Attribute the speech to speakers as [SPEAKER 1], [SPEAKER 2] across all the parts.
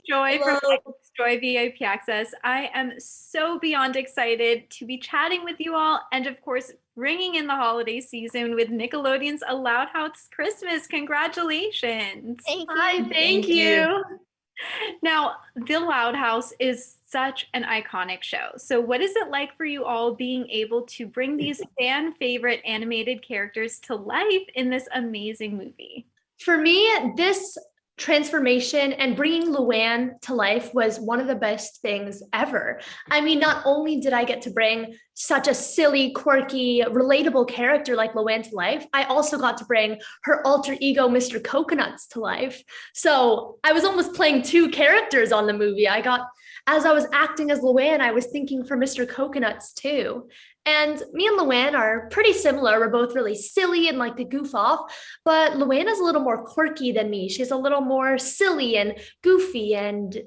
[SPEAKER 1] Joy from
[SPEAKER 2] Hello.
[SPEAKER 1] Joy VIP Access. I am so beyond excited to be chatting with you all and, of course, bringing in the holiday season with Nickelodeon's A Loud House Christmas. Congratulations.
[SPEAKER 3] Thank
[SPEAKER 4] Hi,
[SPEAKER 3] you.
[SPEAKER 4] thank
[SPEAKER 2] Thank you.
[SPEAKER 4] you.
[SPEAKER 1] Now, The Loud House is such an iconic show. So, what is it like for you all being able to bring these fan favorite animated characters to life in this amazing movie?
[SPEAKER 4] For me, this transformation and bringing Luan to life was one of the best things ever. I mean, not only did I get to bring such a silly, quirky, relatable character like Luan to life, I also got to bring her alter ego, Mr. Coconuts, to life. So I was almost playing two characters on the movie. As I was acting as Luan, I was thinking for Mr. Coconuts too. And me and Luan are pretty similar. We're both really silly and like to goof off, but Luan is a little more quirky than me. She's a little more silly and goofy and,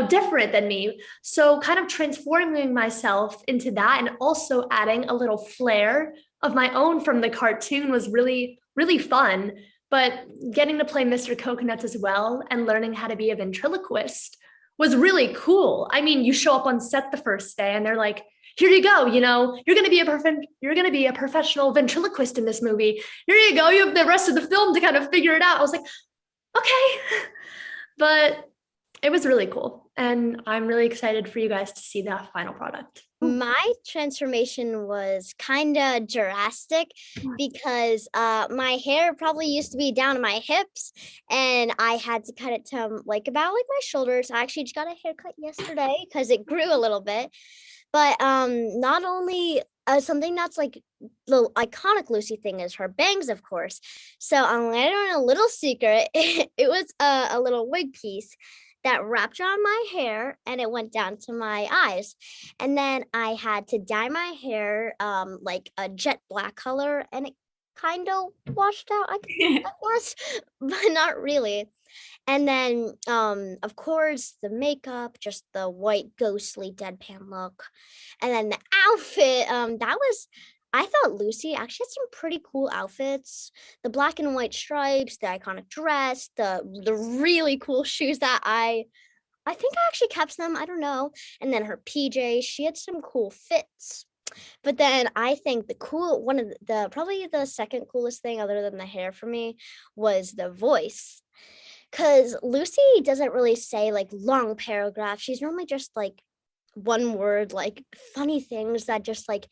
[SPEAKER 4] different than me. So kind of transforming myself into that and also adding a little flair of my own from the cartoon was really, really fun. But getting to play Mr. Coconuts as well and learning how to be a ventriloquist was really cool. I mean, you show up on set the first day and they're like, here you go, you're going to be a professional ventriloquist in this movie. Here you go. You have the rest of the film to kind of figure it out. I was like, okay. But it was really cool. And I'm really excited for you guys to see the final product.
[SPEAKER 3] My transformation was kind of drastic because my hair probably used to be down to my hips and I had to cut it to about my shoulders. I actually just got a haircut yesterday because it grew a little bit. But not only something that's like the iconic Lucy thing is her bangs, of course. So I'm letting on a little secret. It was a little wig piece that wrapped around my hair and it went down to my eyes. And then I had to dye my hair like a jet black color and it kind of washed out, I guess, but not really. And then, of course, the makeup, just the white ghostly deadpan look. And then the outfit, I thought Lucy actually had some pretty cool outfits. The black and white stripes, the iconic dress, the really cool shoes that I think I actually kept them, I don't know. And then her PJs, she had some cool fits. But then I think one of probably the second coolest thing other than the hair for me was the voice. Because Lucy doesn't really say like long paragraphs. She's normally just like one word, like funny things that just like,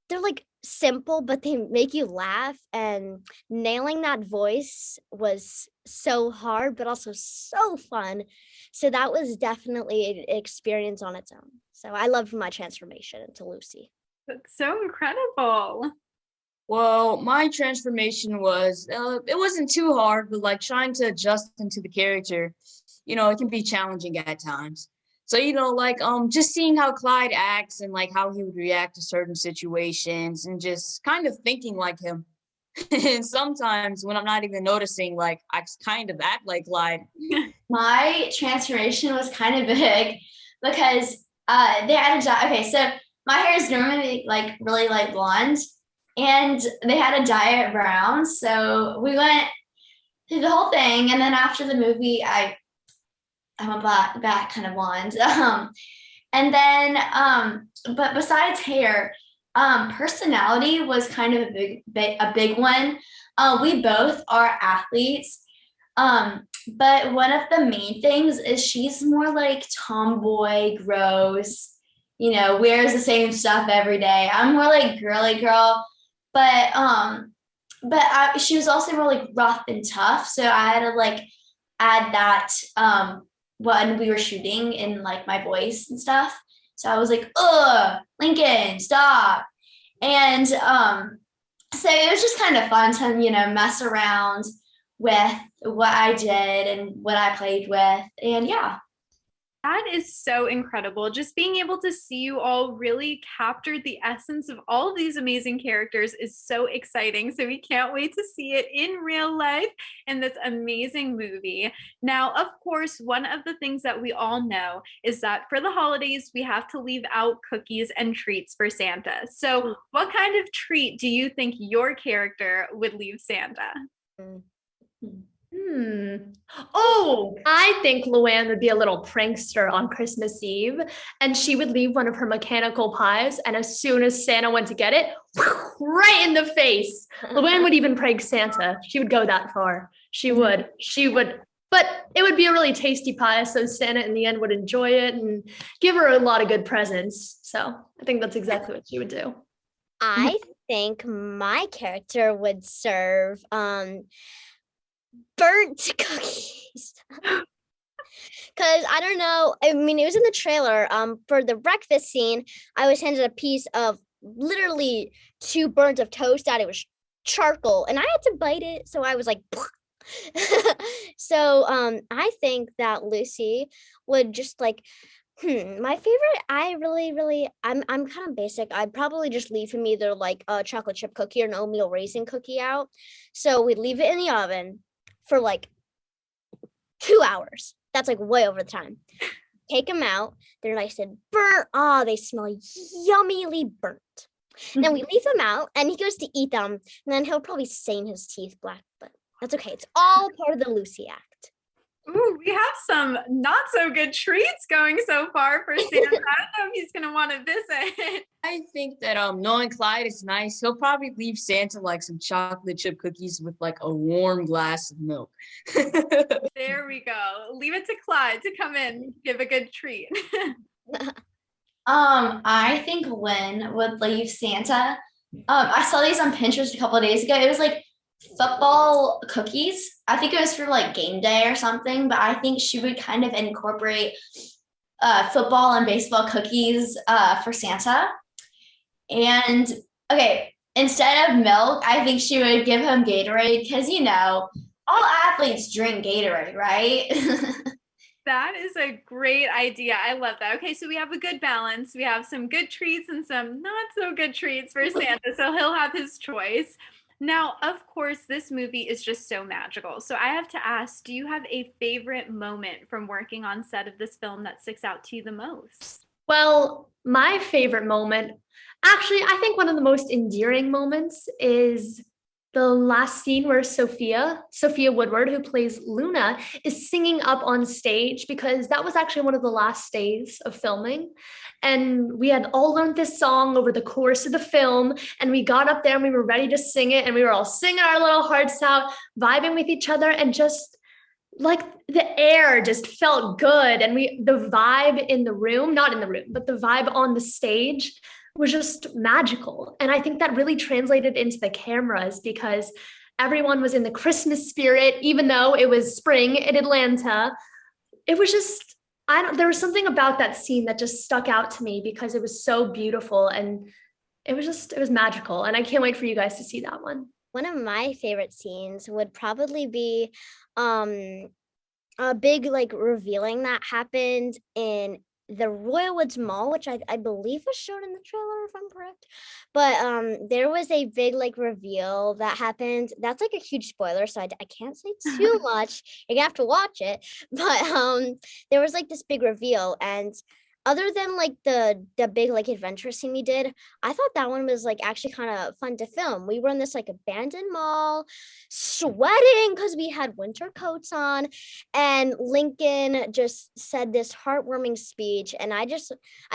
[SPEAKER 3] they're like simple, but they make you laugh. And nailing that voice was so hard, but also so fun. So that was definitely an experience on its own. So I loved my transformation into Lucy.
[SPEAKER 1] That's so incredible.
[SPEAKER 2] Well, my transformation was, it wasn't too hard, but like trying to adjust into the character, it can be challenging at times. So, just seeing how Clyde acts and like how he would react to certain situations and just kind of thinking like him. And sometimes when I'm not even noticing, like I kind of act like Clyde.
[SPEAKER 5] My transformation was kind of big because they had a dye. Okay, so my hair is normally like really light blonde, and they had a dye it brown. So we went through the whole thing, and then after the movie, I went back kind of blonde. And then, but besides hair, personality was kind of a big one. We both are athletes. But one of the main things is she's more like tomboy, gross, wears the same stuff every day. I'm more like girly girl, but she was also more like rough and tough. So I had to like add that when we were shooting in like my voice and stuff. So I was like, Lincoln, stop. And so it was just kind of fun to, mess around with what I did and what I played with. And yeah.
[SPEAKER 1] That is so incredible. Just being able to see you all really captured the essence of all of these amazing characters is so exciting. So we can't wait to see it in real life in this amazing movie. Now, of course, one of the things that we all know is that for the holidays, we have to leave out cookies and treats for Santa. So what kind of treat do you think your character would leave Santa?
[SPEAKER 4] Oh, I think Luan would be a little prankster on Christmas Eve, and she would leave one of her mechanical pies, and as soon as Santa went to get it, right in the face. Luan would even prank Santa. She would go that far. She would. But it would be a really tasty pie, so Santa in the end would enjoy it and give her a lot of good presents. So I think that's exactly what she would do.
[SPEAKER 3] I think my character would serve burnt cookies. Because I don't know, I mean, it was in the trailer. For the breakfast scene, I was handed a piece of literally 2 burnt of toast that it was charcoal, and I had to bite it, so I was like, so I think that Lucy would just like, my favorite, I'm kind of basic. I'd probably just leave him either like a chocolate chip cookie or an oatmeal raisin cookie out. So we'd leave it in the oven for like 2 hours. That's like way over the time. Take them out. They're nice and burnt. Oh, they smell yummily burnt. Then we leave them out and he goes to eat them. And then he'll probably stain his teeth black, but that's okay. It's all part of the Lucy act.
[SPEAKER 1] Ooh, we have some not so good treats going so far for Santa. I don't know if he's gonna want to visit.
[SPEAKER 2] I think that knowing Clyde is nice, he'll probably leave Santa like some chocolate chip cookies with like a warm glass of milk.
[SPEAKER 1] There we go. Leave it to Clyde to come in, give a good treat.
[SPEAKER 5] I think Lynn would leave Santa. I saw these on Pinterest a couple of days ago. It was like football cookies. I think it was for like game day or something, but I think she would kind of incorporate football and baseball cookies for Santa. And okay, instead of milk, I think she would give him Gatorade because, you know, all athletes drink Gatorade, right?
[SPEAKER 1] That is a great idea. I love that. Okay, so we have a good balance. We have some good treats and some not so good treats for Santa, so he'll have his choice. Now, of course, this movie is just so magical. So I have to ask, do you have a favorite moment from working on set of this film that sticks out to you the most?
[SPEAKER 4] Well, my favorite moment, actually, I think one of the most endearing moments is the last scene where Sophia Woodward, who plays Luna, is singing up on stage, because that was actually one of the last days of filming. And we had all learned this song over the course of the film, and we got up there and we were ready to sing it, and we were all singing our little hearts out, vibing with each other, and just like the air just felt good. And the vibe in the room, not in the room, but the vibe on the stage was just magical. And I think that really translated into the cameras, because everyone was in the Christmas spirit, even though it was spring in Atlanta. It was just, there was something about that scene that just stuck out to me because it was so beautiful, and it was magical. And I can't wait for you guys to see that one.
[SPEAKER 3] One of my favorite scenes would probably be a big like revealing that happened in the Royal Woods Mall, which I believe was shown in the trailer, if I'm correct. But there was a big like reveal that happened. That's like a huge spoiler, so I can't say too much. You're gonna have to watch it. But there was like this big reveal, and other than like the big like adventure scene we did, I thought that one was like actually kind of fun to film. We were in this like abandoned mall, sweating because we had winter coats on, and Lincoln just said this heartwarming speech, and I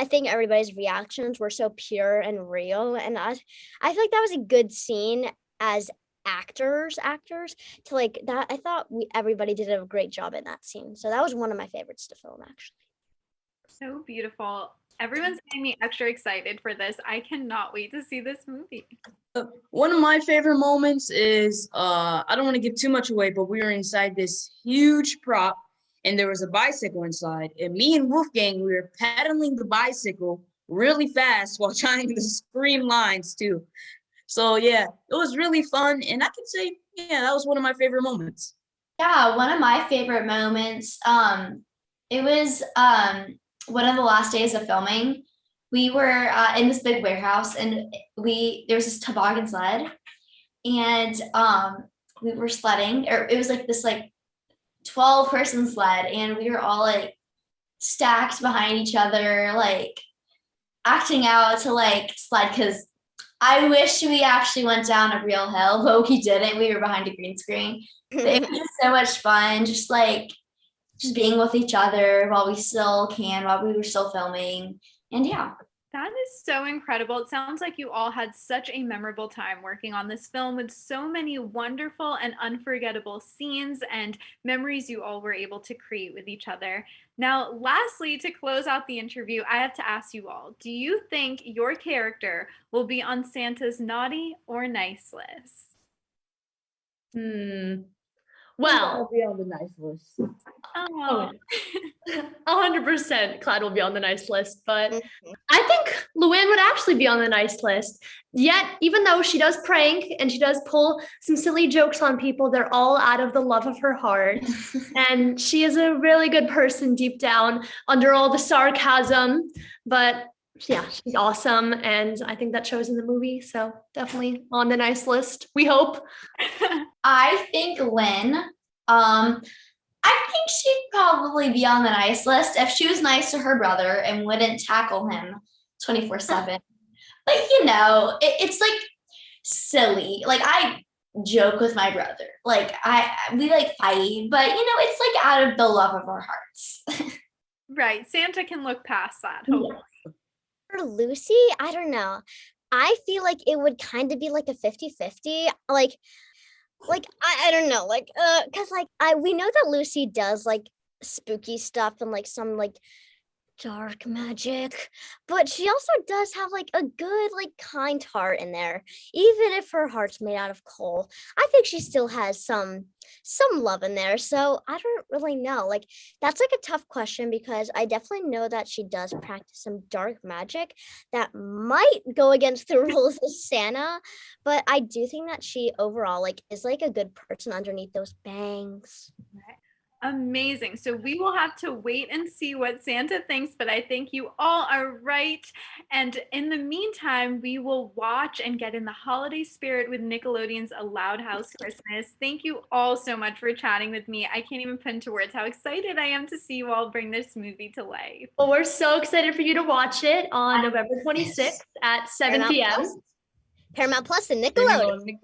[SPEAKER 3] think everybody's reactions were so pure and real, and I feel like that was a good scene as actors to like that. I thought everybody did a great job in that scene, so that was one of my favorites to film actually.
[SPEAKER 1] So beautiful. Everyone's getting me extra excited for this. I cannot wait to see this movie.
[SPEAKER 2] One of my favorite moments is, I don't want to give too much away, but we were inside this huge prop and there was a bicycle inside. And me and Wolfgang, we were pedaling the bicycle really fast while trying to scream lines too. So yeah, it was really fun. And I could say, yeah, that was one of my favorite moments.
[SPEAKER 5] Yeah, one of my favorite moments, it was one of the last days of filming. We were in this big warehouse, and there was this toboggan sled, and we were sledding, or it was like this like 12-person sled, and we were all like stacked behind each other, like acting out to like sled, because I wish we actually went down a real hill, but we didn't. We were behind a green screen. But it was just so much fun, just being with each other while we still can, while we were still filming. And yeah.
[SPEAKER 1] That is so incredible. It sounds like you all had such a memorable time working on this film with so many wonderful and unforgettable scenes and memories you all were able to create with each other. Now, lastly, to close out the interview, I have to ask you all, do you think your character will be on Santa's naughty or nice list?
[SPEAKER 4] Well,
[SPEAKER 2] I'll be on the nice list.
[SPEAKER 1] Oh,
[SPEAKER 4] 100% Clyde will be on the nice list, but I think Luan would actually be on the nice list. Yet, even though she does prank and she does pull some silly jokes on people, they're all out of the love of her heart. And she is a really good person deep down under all the sarcasm. But yeah, she's awesome. And I think that shows in the movie. So definitely on the nice list, we hope.
[SPEAKER 5] I think Lynn, I think she'd probably be on the nice list if she was nice to her brother and wouldn't tackle him 24/7. But it's like silly. Like I joke with my brother. Like we like fight, but it's like out of the love of our hearts.
[SPEAKER 1] right. Santa can look past that, hopefully.
[SPEAKER 3] For Lucy, I don't know. I feel like it would kind of be like a 50-50. Like I don't know, because we know that Lucy does like spooky stuff and like some like dark magic, but she also does have like a good like kind heart in there. Even if her heart's made out of coal, I think she still has some love in there. So I don't really know. Like that's like a tough question because I definitely know that she does practice some dark magic that might go against the rules of Santa, but I do think that she overall like is like a good person underneath those bangs.
[SPEAKER 1] Amazing. So we will have to wait and see what Santa thinks, but I think you all are right. And in the meantime, we will watch and get in the holiday spirit with Nickelodeon's A Loud House Christmas. Thank you all so much for chatting with me. I can't even put into words how excited I am to see you all bring this movie to life.
[SPEAKER 4] Well, we're so excited for you to watch it on November 26th at 7 p.m.
[SPEAKER 3] Paramount Plus and Nickelodeon.